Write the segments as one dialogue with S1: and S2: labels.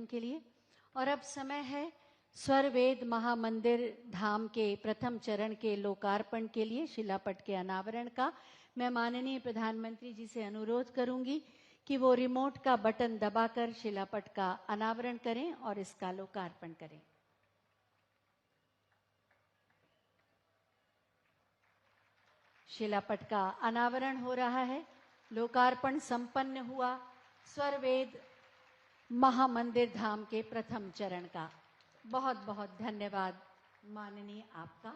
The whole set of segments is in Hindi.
S1: उद्बोधन के लिए। और अब समय है स्वरवेद महामंदिर धाम के प्रथम चरण के लोकार्पण के लिए, शिलापट के अनावरण का। मैं माननीय प्रधानमंत्री जी से अनुरोध करूंगी कि वो रिमोट का बटन दबाकर शिलापट का अनावरण करें और इसका लोकार्पण करें। शिलापट का अनावरण हो रहा है। लोकार्पण संपन्न हुआ स्वरवेद महामंदिर धाम के प्रथम चरण का। बहुत बहुत धन्यवाद माननीय आपका,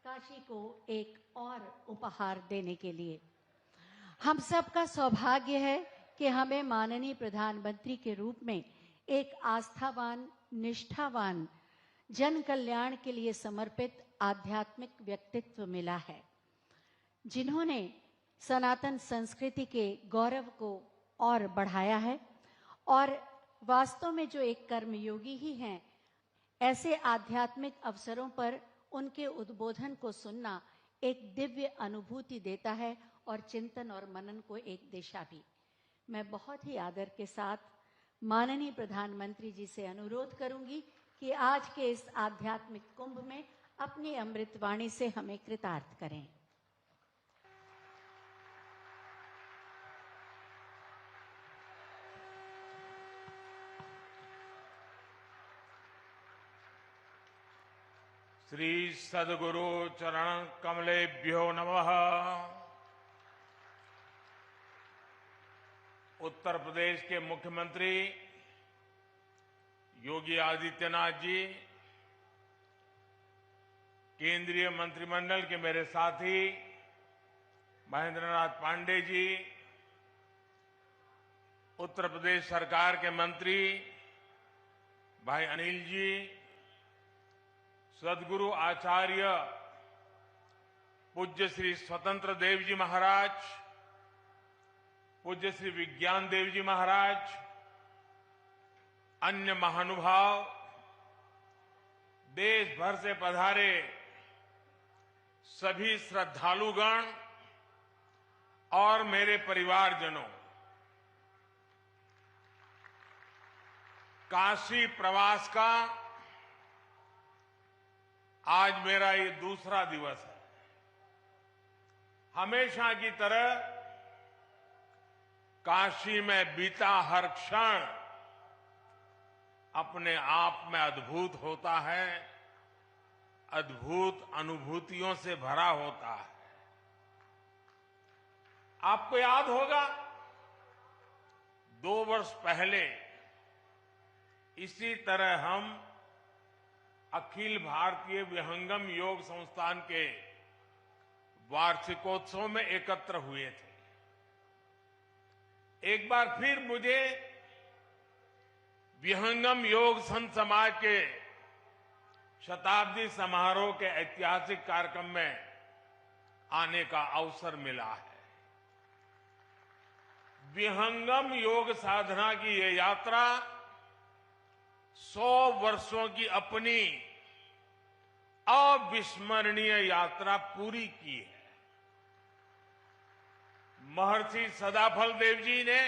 S1: काशी को एक और उपहार देने के लिए। हम सबका सौभाग्य है कि हमें माननीय प्रधानमंत्री के रूप में एक आस्थावान, निष्ठावान, जन कल्याण के लिए समर्पित आध्यात्मिक व्यक्तित्व मिला है, जिन्होंने सनातन संस्कृति के गौरव को और बढ़ाया है। और वास्तव में जो एक कर्मयोगी ही हैं, ऐसे आध्यात्मिक अवसरों पर उनके उद्बोधन को सुनना एक दिव्य अनुभूति देता है और चिंतन और मनन को एक दिशा भी। मैं बहुत ही आदर के साथ माननीय प्रधानमंत्री जी से अनुरोध करूंगी कि आज के इस आध्यात्मिक कुंभ में अपनी अमृतवाणी से हमें कृतार्थ करें।
S2: श्री सद्गुरु चरण कमलेभ्यो नमः। उत्तर प्रदेश के मुख्यमंत्री योगी आदित्यनाथ जी, केंद्रीय मंत्रिमंडल के मेरे साथी महेंद्रनाथ पांडे जी, उत्तर प्रदेश सरकार के मंत्री भाई अनिल जी, सद्गुरु आचार्य पूज्य श्री स्वतंत्र देव जी महाराज, पूज्य श्री विज्ञान देव जी महाराज, अन्य महानुभाव, देश भर से पधारे सभी श्रद्धालुगण और मेरे परिवारजनों, काशी प्रवास का आज मेरा ये दूसरा दिवस है। हमेशा की तरह काशी में बीता हर क्षण अपने आप में अद्भुत होता है, अद्भुत अनुभूतियों से भरा होता है। आपको याद होगा 2 वर्ष पहले इसी तरह हम अखिल भारतीय विहंगम योग संस्थान के वार्षिकोत्सव में एकत्र हुए थे। एक बार फिर मुझे विहंगम योग संत समाज के शताब्दी समारोह के ऐतिहासिक कार्यक्रम में आने का अवसर मिला है। विहंगम योग साधना की ये यात्रा 100 वर्षों की अपनी अविस्मरणीय यात्रा पूरी की है। महर्षि सदाफल देव जी ने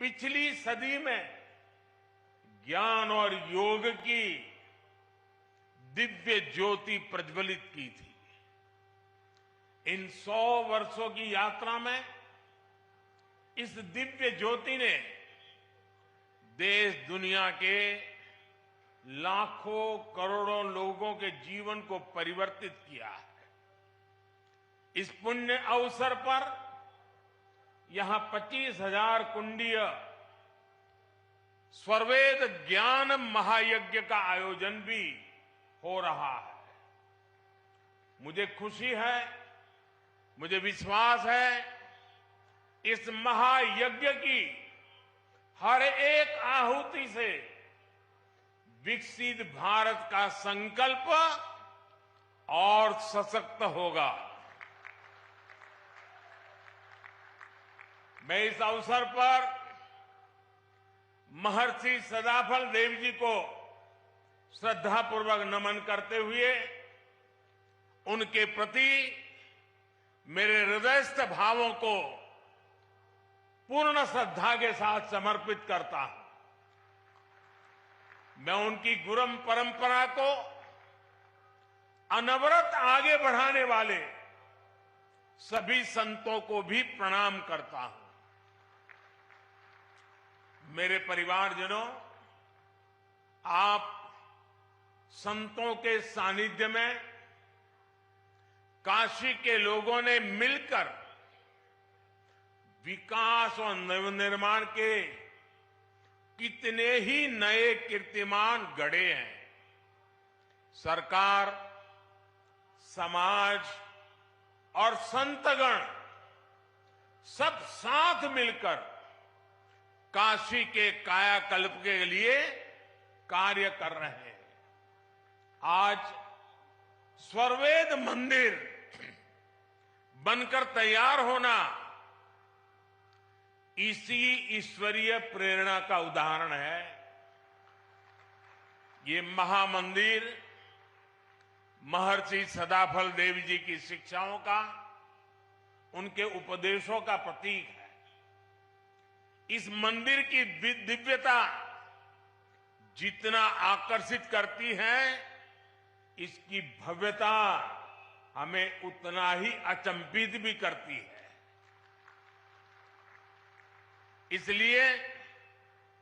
S2: पिछली सदी में ज्ञान और योग की दिव्य ज्योति प्रज्वलित की थी। इन 100 वर्षों की यात्रा में इस दिव्य ज्योति ने देश दुनिया के लाखों करोड़ों लोगों के जीवन को परिवर्तित किया है। इस पुण्य अवसर पर यहां 25,000 कुंडीय स्वरवेद ज्ञान महायज्ञ का आयोजन भी हो रहा है। मुझे खुशी है, मुझे विश्वास है, इस महायज्ञ की हर एक आहुति से विकसित भारत का संकल्प और सशक्त होगा। मैं इस अवसर पर महर्षि सदाफल देव जी को श्रद्धापूर्वक नमन करते हुए उनके प्रति मेरे हृदयस्थ भावों को पूर्ण श्रद्धा के साथ समर्पित करता हूं। मैं उनकी गुरु परंपरा को अनवरत आगे बढ़ाने वाले सभी संतों को भी प्रणाम करता हूं। मेरे परिवारजनों, आप संतों के सानिध्य में काशी के लोगों ने मिलकर विकास और नवनिर्माण के कितने ही नए कीर्तिमान गढ़े हैं। सरकार, समाज और संतगण सब साथ मिलकर काशी के कायाकल्प के लिए कार्य कर रहे हैं। आज स्वर्वेद मंदिर बनकर तैयार होना इसी ईश्वरीय प्रेरणा का उदाहरण है। ये महामंदिर महर्षि सदाफल देव जी की शिक्षाओं का, उनके उपदेशों का प्रतीक है। इस मंदिर की दिव्यता जितना आकर्षित करती है, इसकी भव्यता हमें उतना ही अचंभित भी करती है। इसलिए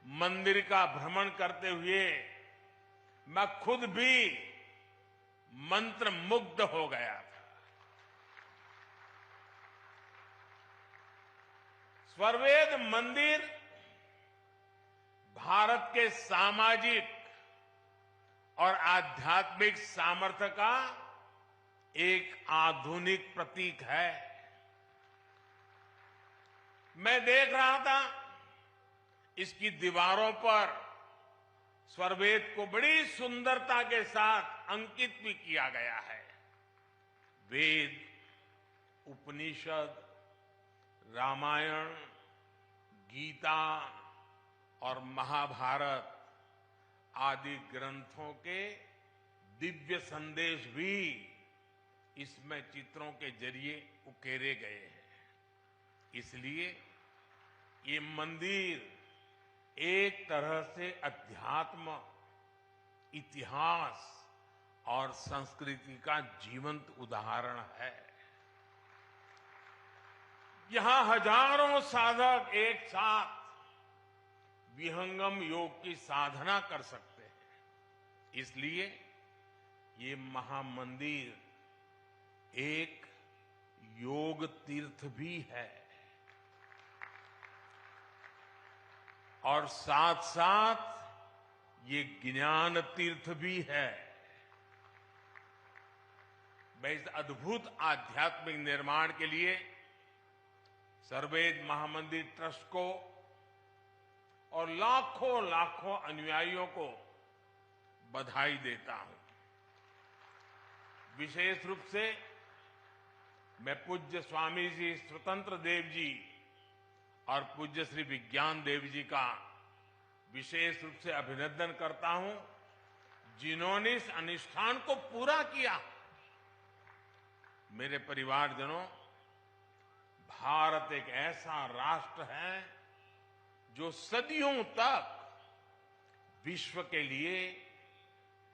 S2: मंदिर का भ्रमण करते हुए मैं खुद भी मंत्र मुग्ध हो गया था। स्वर्वेद मंदिर भारत के सामाजिक और आध्यात्मिक सामर्थ्य का एक आधुनिक प्रतीक है। मैं देख रहा था, इसकी दीवारों पर स्वर्वेद को बड़ी सुंदरता के साथ अंकित भी किया गया है। वेद, उपनिषद, रामायण, गीता और महाभारत आदि ग्रंथों के दिव्य संदेश भी इसमें चित्रों के जरिए उकेरे गए हैं। इसलिए ये मंदिर एक तरह से अध्यात्म, इतिहास और संस्कृति का जीवंत उदाहरण है। यहां हजारों साधक एक साथ विहंगम योग की साधना कर सकते हैं। इसलिए ये महामंदिर एक योग तीर्थ भी है और साथ साथ ये ज्ञान तीर्थ भी है। मैं इस अद्भुत आध्यात्मिक निर्माण के लिए स्वर्वेद महामंदिर ट्रस्ट को और लाखों लाखों अनुयायियों को बधाई देता हूं। विशेष रूप से मैं पूज्य स्वामी जी स्वतंत्र देव जी और पूज्य श्री विज्ञान देव जी का विशेष रूप से अभिनंदन करता हूं, जिन्होंने इस अनुष्ठान को पूरा किया। मेरे परिवारजनों, भारत एक ऐसा राष्ट्र है जो सदियों तक विश्व के लिए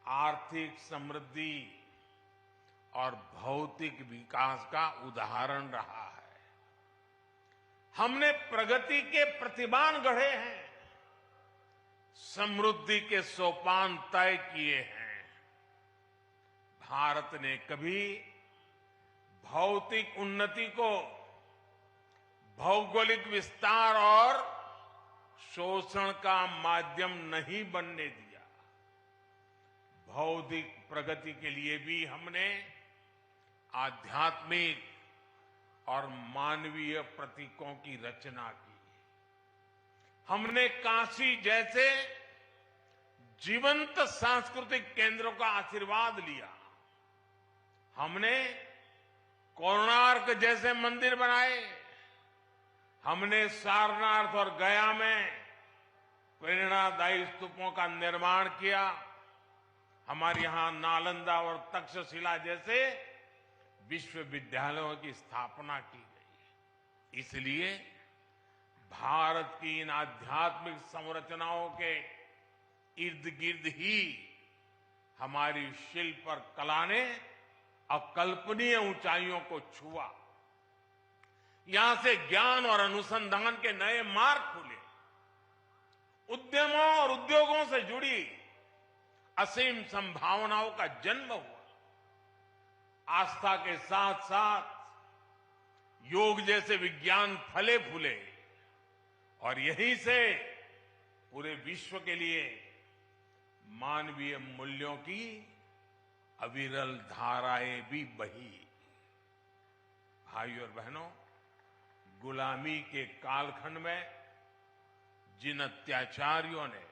S2: आर्थिक समृद्धि और भौतिक विकास का उदाहरण रहा है। हमने प्रगति के प्रतिमान गढ़े हैं, समृद्धि के सोपान तय किए हैं। भारत ने कभी भौतिक उन्नति को भौगोलिक विस्तार और शोषण का माध्यम नहीं बनने दिया। भौतिक प्रगति के लिए भी हमने आध्यात्मिक और मानवीय प्रतीकों की रचना की। हमने काशी जैसे जीवंत सांस्कृतिक केंद्रों का आशीर्वाद लिया। हमने कोणार्क जैसे मंदिर बनाए। हमने सारनाथ और गया में प्रेरणादायी स्तूपों का निर्माण किया। हमारे यहां नालंदा और तक्षशिला जैसे विश्वविद्यालयों की स्थापना की गई। इसलिए भारत की इन आध्यात्मिक संरचनाओं के इर्द गिर्द ही हमारी शिल्प और कला ने अकल्पनीय ऊंचाइयों को छुआ। यहां से ज्ञान और अनुसंधान के नए मार्ग खुले, उद्यमों और उद्योगों से जुड़ी असीम संभावनाओं का जन्म हुआ। आस्था के साथ साथ योग जैसे विज्ञान फले फूले और यहीं से पूरे विश्व के लिए मानवीय मूल्यों की अविरल धाराएं भी बही। भाइयों और बहनों, गुलामी के कालखंड में जिन अत्याचारियों ने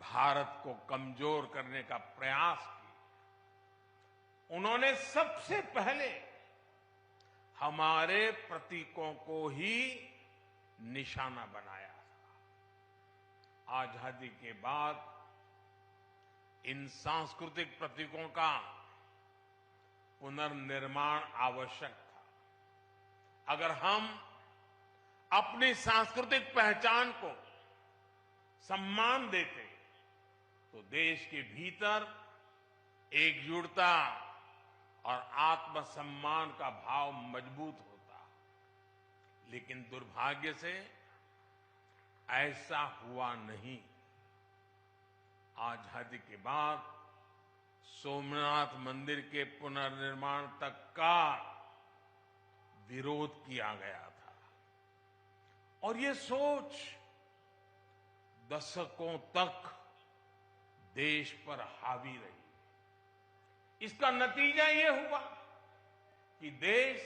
S2: भारत को कमजोर करने का प्रयास किया, उन्होंने सबसे पहले हमारे प्रतीकों को ही निशाना बनाया था। आजादी के बाद इन सांस्कृतिक प्रतीकों का पुनर्निर्माण आवश्यक था। अगर हम अपनी सांस्कृतिक पहचान को सम्मान देते तो देश के भीतर एकजुटता और आत्मसम्मान का भाव मजबूत होता। लेकिन दुर्भाग्य से ऐसा हुआ नहीं। आजादी के बाद सोमनाथ मंदिर के पुनर्निर्माण तक का विरोध किया गया था और ये सोच दशकों तक देश पर हावी रही। इसका नतीजा ये हुआ कि देश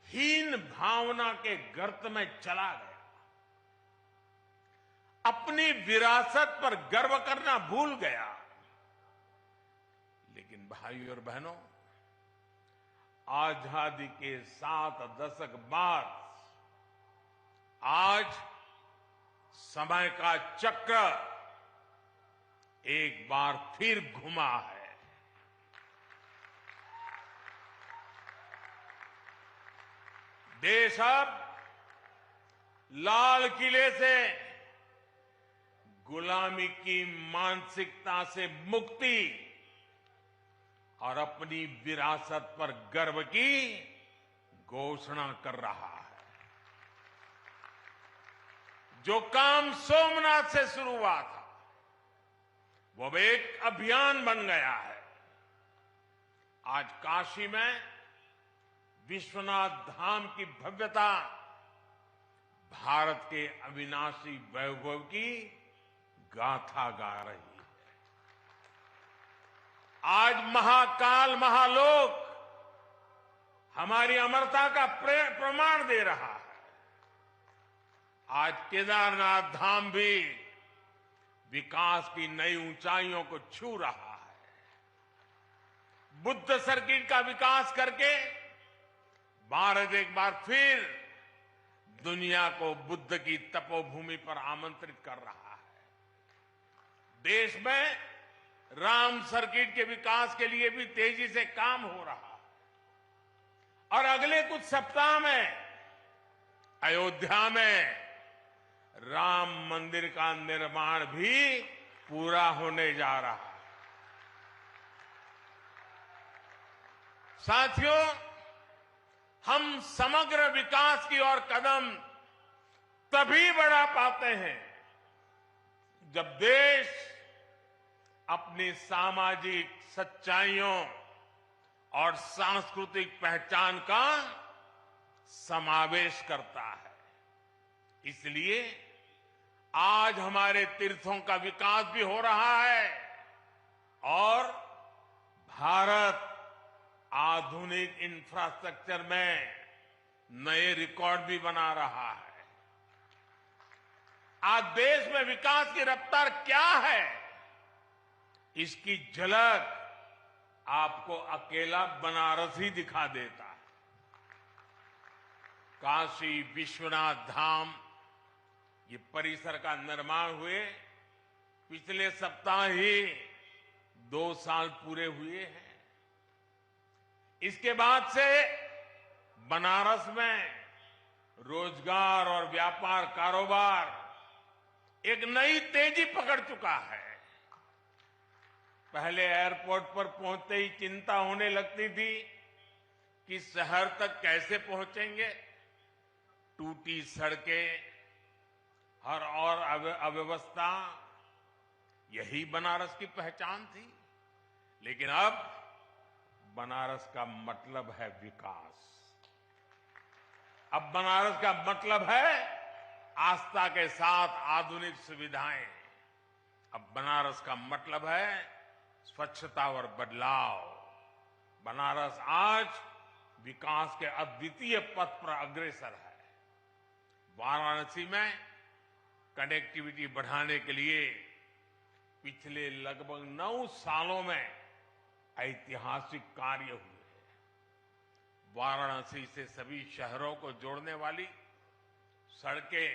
S2: हीन भावना के गर्त में चला गया, अपनी विरासत पर गर्व करना भूल गया। लेकिन भाइयों और बहनों, आजादी के 7 दशक बाद आज समय का चक्र एक बार फिर घुमा है। देश अब लाल किले से गुलामी की मानसिकता से मुक्ति और अपनी विरासत पर गर्व की घोषणा कर रहा है। जो काम सोमनाथ से शुरू हुआ था वो अब एक अभियान बन गया है। आज काशी में विश्वनाथ धाम की भव्यता भारत के अविनाशी वैभव की गाथा गा रही है। आज महाकाल महालोक हमारी अमरता का प्रमाण दे रहा है। आज केदारनाथ धाम भी विकास की नई ऊंचाइयों को छू रहा है। बुद्ध सर्किट का विकास करके भारत एक बार फिर दुनिया को बुद्ध की तपोभूमि पर आमंत्रित कर रहा है। देश में राम सर्किट के विकास के लिए भी तेजी से काम हो रहा है और अगले कुछ सप्ताह में अयोध्या में राम मंदिर का निर्माण भी पूरा होने जा रहा है। साथियों, हम समग्र विकास की ओर कदम तभी बढ़ा पाते हैं जब देश अपनी सामाजिक सच्चाइयों और सांस्कृतिक पहचान का समावेश करता है। इसलिए आज हमारे तीर्थों का विकास भी हो रहा है और भारत आधुनिक इंफ्रास्ट्रक्चर में नए रिकॉर्ड भी बना रहा है। आज देश में विकास की रफ्तार क्या है, इसकी झलक आपको अकेला बनारस ही दिखा देता है। काशी विश्वनाथ धाम ये परिसर का निर्माण हुए पिछले सप्ताह ही 2 साल पूरे हुए हैं। इसके बाद से बनारस में रोजगार और व्यापार कारोबार एक नई तेजी पकड़ चुका है। पहले एयरपोर्ट पर पहुंचते ही चिंता होने लगती थी कि शहर तक कैसे पहुंचेंगे। टूटी सड़कें, हर और अव्यवस्था, यही बनारस की पहचान थी। लेकिन अब बनारस का मतलब है विकास। अब बनारस का मतलब है आस्था के साथ आधुनिक सुविधाएं। अब बनारस का मतलब है स्वच्छता और बदलाव। बनारस आज विकास के अद्वितीय पथ पर अग्रसर है। वाराणसी में कनेक्टिविटी बढ़ाने के लिए पिछले लगभग 9 सालों में ऐतिहासिक कार्य हुए हैं। वाराणसी से सभी शहरों को जोड़ने वाली सड़कें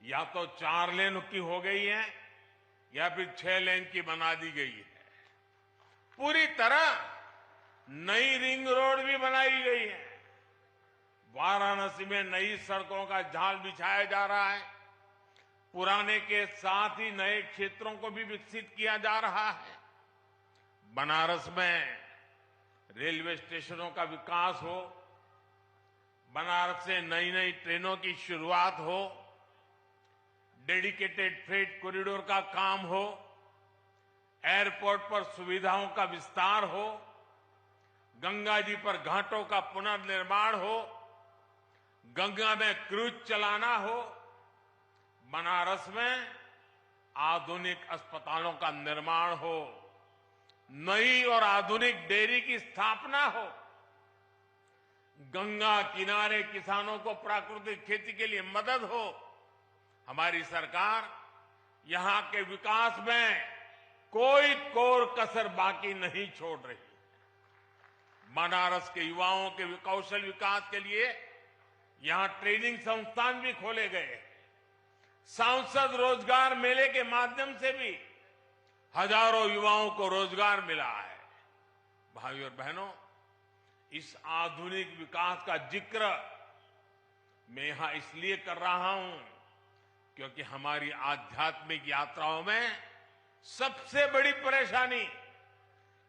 S2: या तो 4 लेन की हो गई हैं या फिर 6 लेन की बना दी गई है। पूरी तरह नई रिंग रोड भी बनाई गई है। वाराणसी में नई सड़कों का जाल बिछाया जा रहा है। पुराने के साथ ही नए क्षेत्रों को भी विकसित किया जा रहा है। बनारस में रेलवे स्टेशनों का विकास हो, बनारस से नई नई ट्रेनों की शुरुआत हो, डेडिकेटेड फ्रेट कॉरिडोर का काम हो, एयरपोर्ट पर सुविधाओं का विस्तार हो, गंगा जी पर घाटों का पुनर्निर्माण हो, गंगा में क्रूज चलाना हो, बनारस में आधुनिक अस्पतालों का निर्माण हो, नई और आधुनिक डेयरी की स्थापना हो, गंगा किनारे किसानों को प्राकृतिक खेती के लिए मदद हो। हमारी सरकार यहां के विकास में कोई कोर कसर बाकी नहीं छोड़ रही। बनारस के युवाओं के कौशल विकास के लिए यहां ट्रेनिंग संस्थान भी खोले गए। सांसद रोजगार मेले के माध्यम से भी हजारों युवाओं को रोजगार मिला है। भाइयों और बहनों, इस आधुनिक विकास का जिक्र मैं यहां इसलिए कर रहा हूं क्योंकि हमारी आध्यात्मिक यात्राओं में सबसे बड़ी परेशानी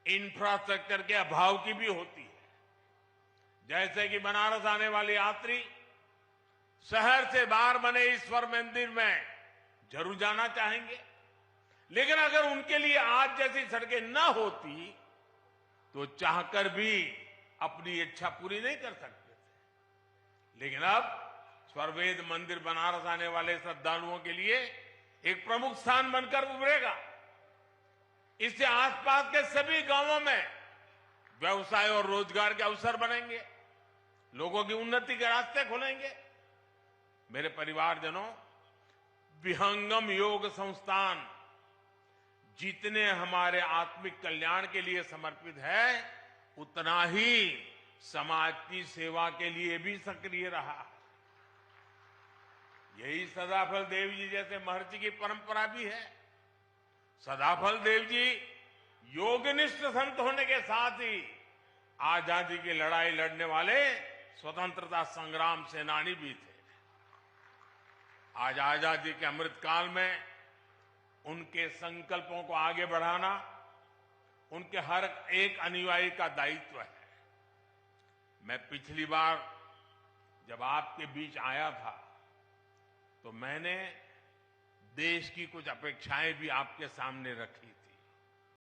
S2: इंफ्रास्ट्रक्चर के अभाव की भी होती है। जैसे कि बनारस आने वाले यात्री शहर से बाहर बने ईश्वर मंदिर में जरूर जाना चाहेंगे, लेकिन अगर उनके लिए आज जैसी सड़कें न होती तो चाहकर भी अपनी इच्छा पूरी नहीं कर सकते थे। लेकिन अब स्वर्वेद मंदिर बनारस आने वाले श्रद्धालुओं के लिए एक प्रमुख स्थान बनकर उभरेगा। इससे आसपास के सभी गांवों में व्यवसाय और रोजगार के अवसर बनेंगे, लोगों की उन्नति के रास्ते खुलेंगे। मेरे परिवारजनों, विहंगम योग संस्थान जितने हमारे आत्मिक कल्याण के लिए समर्पित है, उतना ही समाज की सेवा के लिए भी सक्रिय रहा। यही सदाफल देव जी जैसे महर्षि की परंपरा भी है। सदाफल देव जी योगनिष्ठ संत होने के साथ ही आजादी की लड़ाई लड़ने वाले स्वतंत्रता संग्राम सेनानी भी थे। आज आजादी के अमृतकाल में उनके संकल्पों को आगे बढ़ाना उनके हर एक अनुयायी का दायित्व है। मैं पिछली बार जब आपके बीच आया था तो मैंने देश की कुछ अपेक्षाएं भी आपके सामने रखी थी।